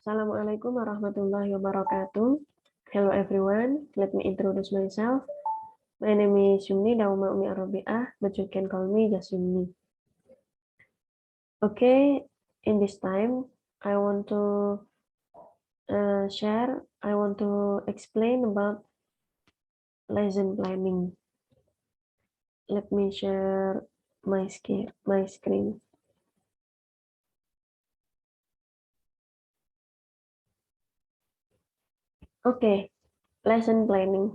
Assalamualaikum warahmatullahi wabarakatuh. Hello everyone, let me introduce myself. My name is Yumni Dauma Umi Arabiah, but you can call me just Yumni. Okay, in this time, I want to explain about lesson planning. Let me share my screen. Okay, lesson planning.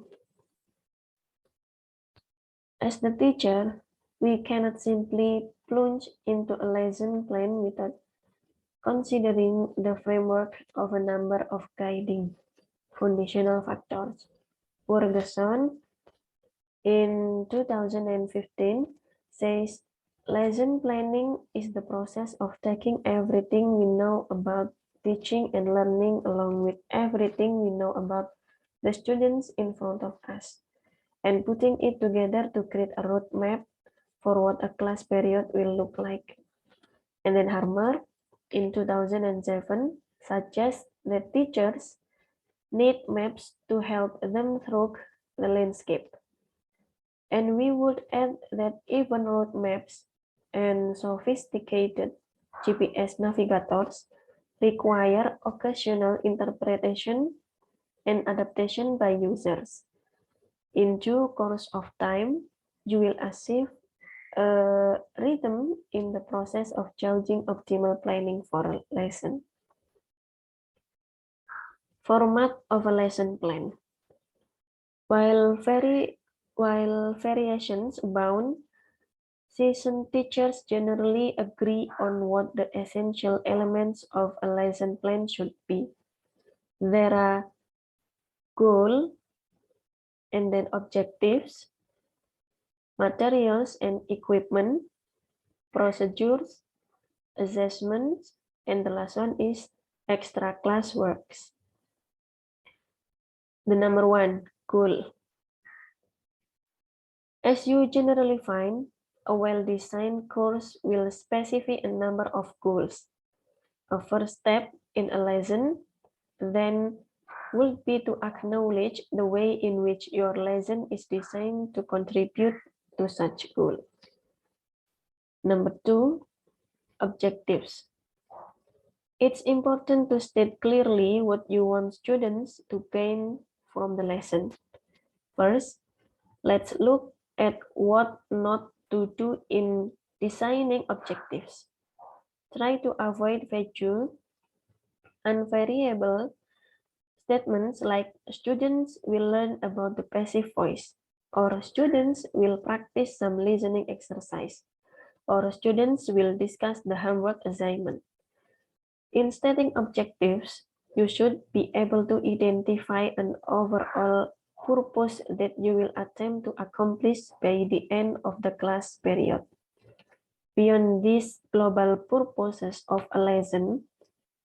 As the teacher, we cannot simply plunge into a lesson plan without considering the framework of a number of guiding foundational factors. Ferguson in 2015 says lesson planning is the process of taking everything we know about teaching and learning along with everything we know about the students in front of us and putting it together to create a roadmap for what a class period will look like. And then Harmer in 2007 suggests that teachers need maps to help them through the landscape. And we would add that even road maps and sophisticated GPS navigators require occasional interpretation and adaptation by users. In due course of time, you will achieve a rhythm in the process of judging optimal planning for a lesson. Format of a lesson plan. While variations abound, seasoned teachers generally agree on what the essential elements of a lesson plan should be. There are goal and then objectives, materials and equipment, procedures, assessments, and the last one is extra class works. The number one, goal. As you generally find, a well-designed course will specify a number of goals. A first step in a lesson then would be to acknowledge the way in which your lesson is designed to contribute to such goal. Number two, objectives. It's important to state clearly what you want students to gain from the lesson. First, let's look at what not to do in designing objectives. Try to avoid vague, unvariable statements like students will learn about the passive voice, or students will practice some listening exercise, or students will discuss the homework assignment. In stating objectives, you should be able to identify an overall purpose that you will attempt to accomplish by the end of the class period. Beyond these global purposes of a lesson,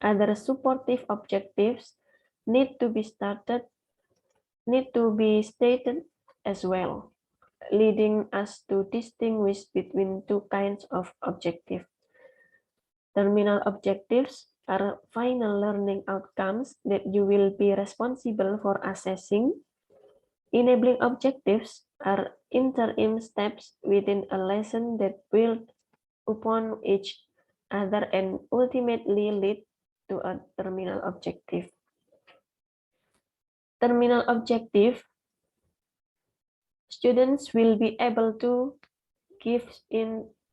other supportive objectives need to be stated as well, leading us to distinguish between two kinds of objective. Terminal objectives are final learning outcomes that you will be responsible for assessing. Enabling objectives are interim steps within a lesson that build upon each other and ultimately lead to a terminal objective. Terminal objective, students will be able to give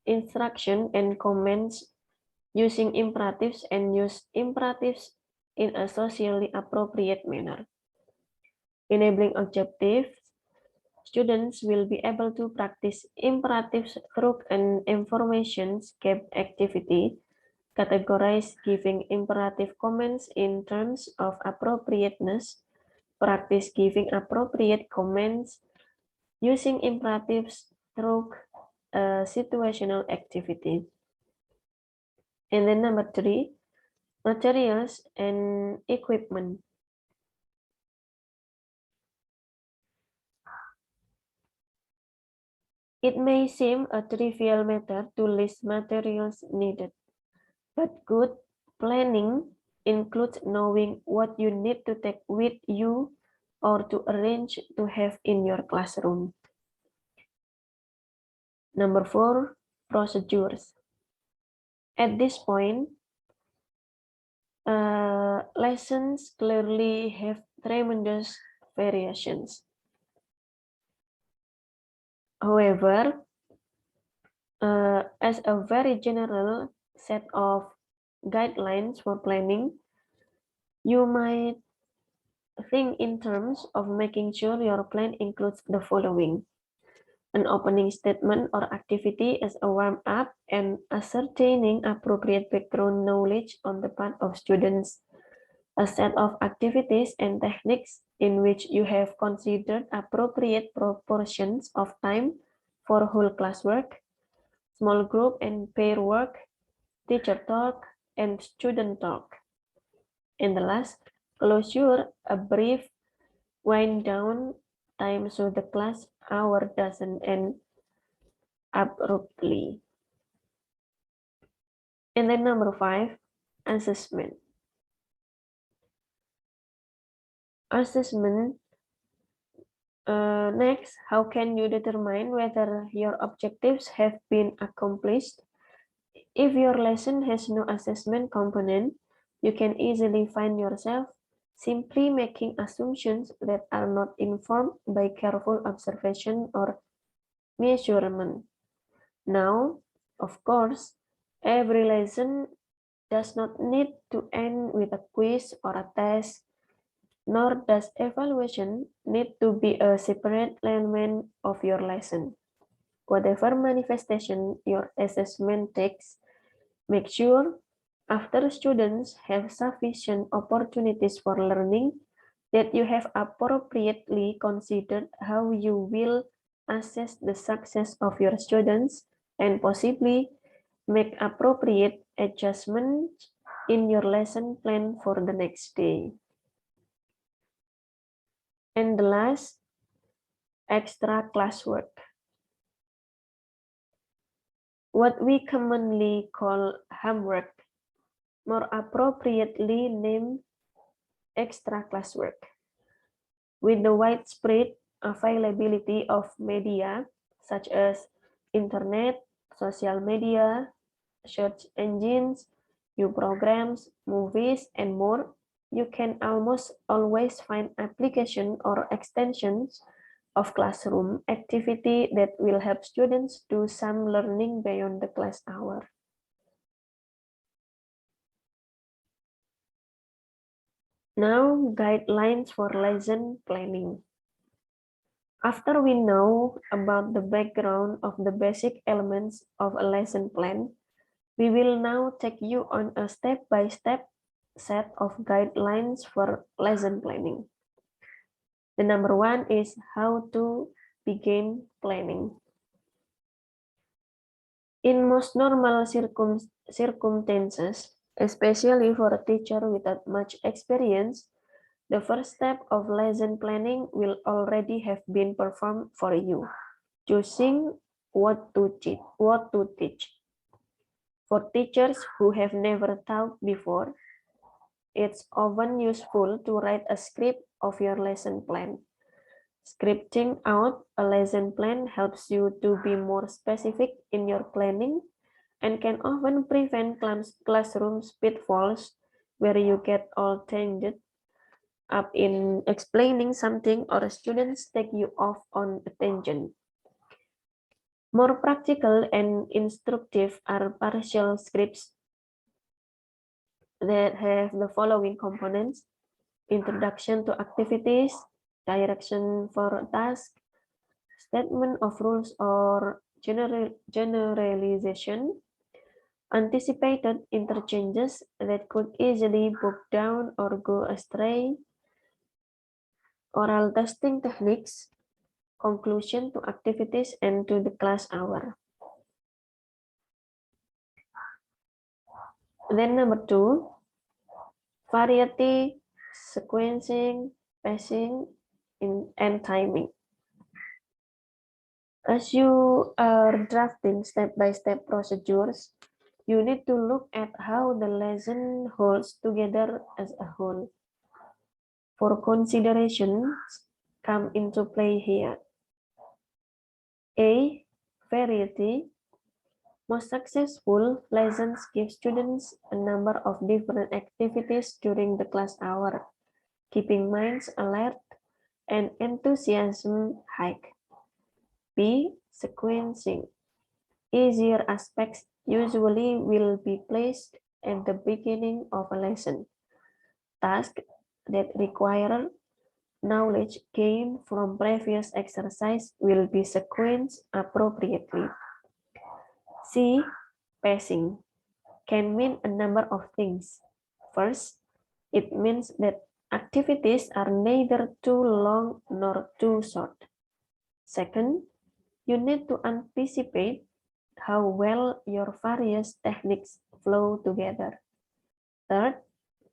instruction and comments using imperatives and use imperatives in a socially appropriate manner. Enabling objectives, students will be able to practice imperatives through an information-gap activity, categorize giving imperative comments in terms of appropriateness, practice giving appropriate comments using imperatives through a situational activity. And then number three, materials and equipment. It may seem a trivial matter to list materials needed, but good planning includes knowing what you need to take with you or to arrange to have in your classroom. Number 4, procedures. At this point, lessons clearly have tremendous variations. However, as a very general set of guidelines for planning, you might think in terms of making sure your plan includes the following: an opening statement or activity as a warm-up and ascertaining appropriate background knowledge on the part of students, a set of activities and techniques in which you have considered appropriate proportions of time for whole classwork, small group and pair work, teacher talk, and student talk. And the last, closure, a brief wind down time so the class hour doesn't end abruptly. And then number 5, assessment. Assessment. Next, how can you determine whether your objectives have been accomplished? If your lesson has no assessment component, you can easily find yourself simply making assumptions that are not informed by careful observation or measurement. Now, of course, every lesson does not need to end with a quiz or a test, nor does evaluation need to be a separate element of your lesson. Whatever manifestation your assessment takes, make sure after students have sufficient opportunities for learning that you have appropriately considered how you will assess the success of your students and possibly make appropriate adjustments in your lesson plan for the next day. And the last, extra classwork. What we commonly call homework, more appropriately named extra classwork. With the widespread availability of media such as internet, social media, search engines, new programs, movies, and more, you can almost always find application or extensions of classroom activity that will help students do some learning beyond the class hour. Now, guidelines for lesson planning. After we know about the background of the basic elements of a lesson plan, we will now take you on a step-by-step set of guidelines for lesson planning. The number 1 is how to begin planning. In most normal circumstances, especially for a teacher without much experience, the first step of lesson planning will already have been performed for you, choosing what to teach. For teachers who have never taught before, it's often useful to write a script of your lesson plan. Scripting out a lesson plan helps you to be more specific in your planning and can often prevent classroom pitfalls where you get all tangled up in explaining something or students take you off on a tangent. More practical and instructive are partial scripts that have the following components: introduction to activities, direction for tasks, statement of rules or generalization, anticipated interchanges that could easily book down or go astray, oral testing techniques, conclusion to activities and to the class hour. Then number 2, variety, sequencing, pacing, and timing. As you are drafting step-by-step procedures, You need to look at how the lesson holds together as a whole. Four considerations come into play here. A. Variety. Most successful lessons give students a number of different activities during the class hour, keeping minds alert and enthusiasm high. B. Sequencing. Easier aspects usually will be placed at the beginning of a lesson. Tasks that require knowledge gained from previous exercise will be sequenced appropriately. C. Pacing can mean a number of things. First, it means that activities are neither too long nor too short. Second, you need to anticipate how well your various techniques flow together. Third,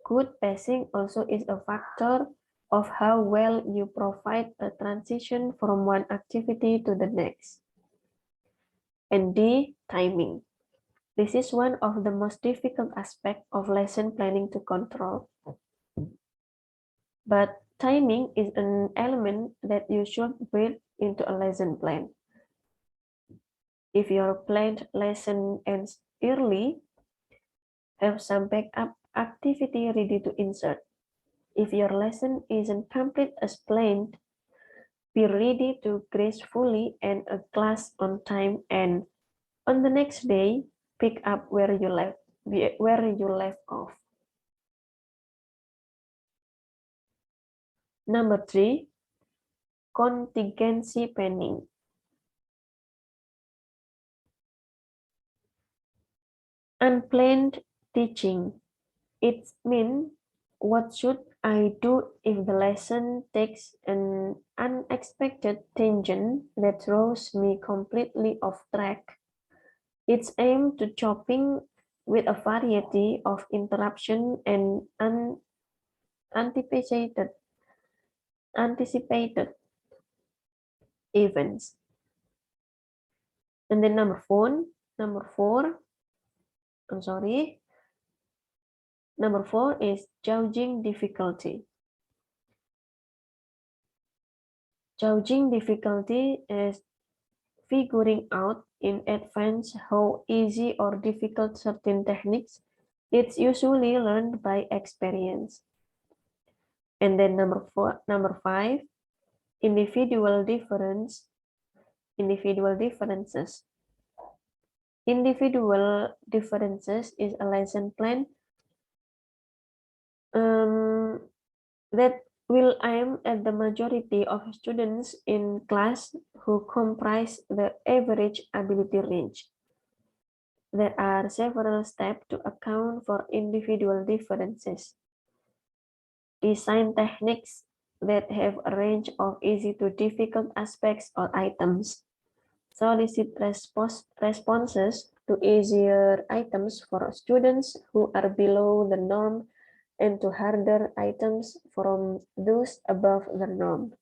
good pacing also is a factor of how well you provide a transition from one activity to the next. And D, timing. This is one of the most difficult aspects of lesson planning to control. But timing is an element that you should build into a lesson plan. If your planned lesson ends early, have some backup activity ready to insert. If your lesson isn't complete as planned, be ready to gracefully end a class on time and on the next day, pick up where you left off. Number 3, contingency planning. Unplanned teaching. It means what should I do if the lesson takes an unexpected tangent that throws me completely off track. It's aimed to chopping with a variety of interruption and anticipated anticipated events. And then number four, I'm sorry. Number 4 is judging difficulty. Judging difficulty is figuring out in advance how easy or difficult certain techniques. It's usually learned by experience. And then number 5, individual differences. Individual differences is a lesson plan that will aim at the majority of students in class who comprise the average ability range. There are several steps to account for individual differences. Design techniques that have a range of easy to difficult aspects or items. Solicit responses to easier items for students who are below the norm and to harder items from those above the norm.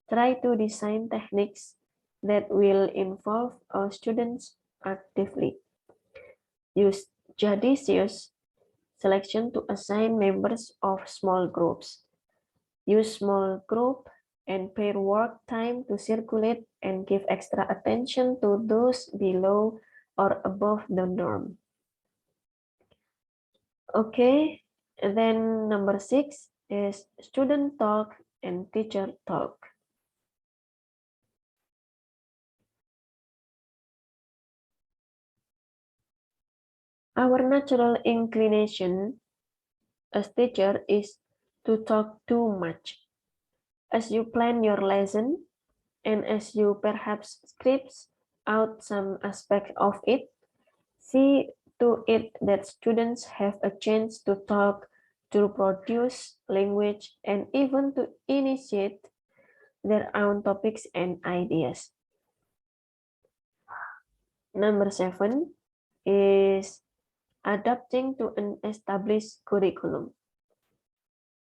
Try to design techniques that will involve our students actively. Use judicious selection to assign members of small groups. Use small group and pair work time to circulate and give extra attention to those below or above the norm. Okay, and then number 6 is student talk and teacher talk. Our natural inclination as teacher is to talk too much. As you plan your lesson and as you perhaps script out some aspect of it, see to it that students have a chance to talk, to produce language, and even to initiate their own topics and ideas. Number 7 is adapting to an established curriculum.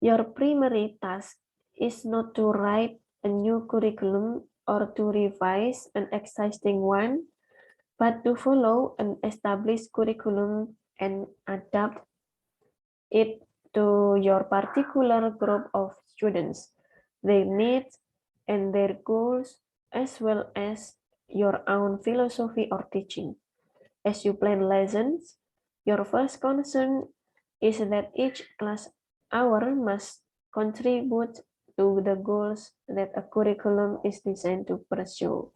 Your primary task is not to write a new curriculum or to revise an existing one, but to follow an established curriculum and adapt it to your particular group of students, their needs and their goals, as well as your own philosophy or teaching. As you plan lessons, your first concern is that each class hour must contribute to the goals that a curriculum is designed to pursue.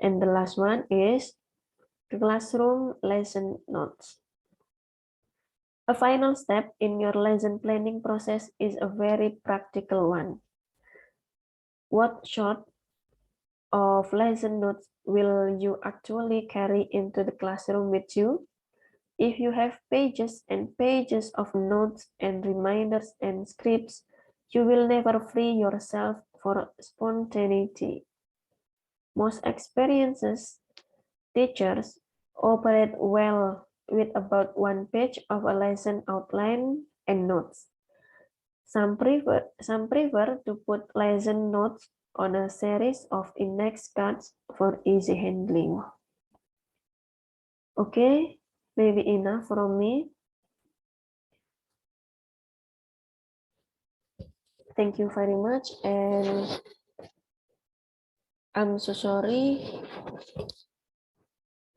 And the last one is classroom lesson notes. A final step in your lesson planning process is a very practical one. What sort of lesson notes will you actually carry into the classroom with you? If you have pages and pages of notes and reminders and scripts, you will never free yourself for spontaneity. Most experienced teachers operate well with about one page of a lesson outline and notes. Some prefer to put lesson notes on a series of index cards for easy handling. Okay, maybe enough from me. Thank you very much, and I'm so sorry.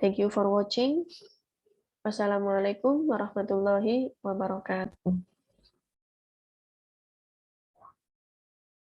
Thank you for watching. Wassalamualaikum warahmatullahi wabarakatuh.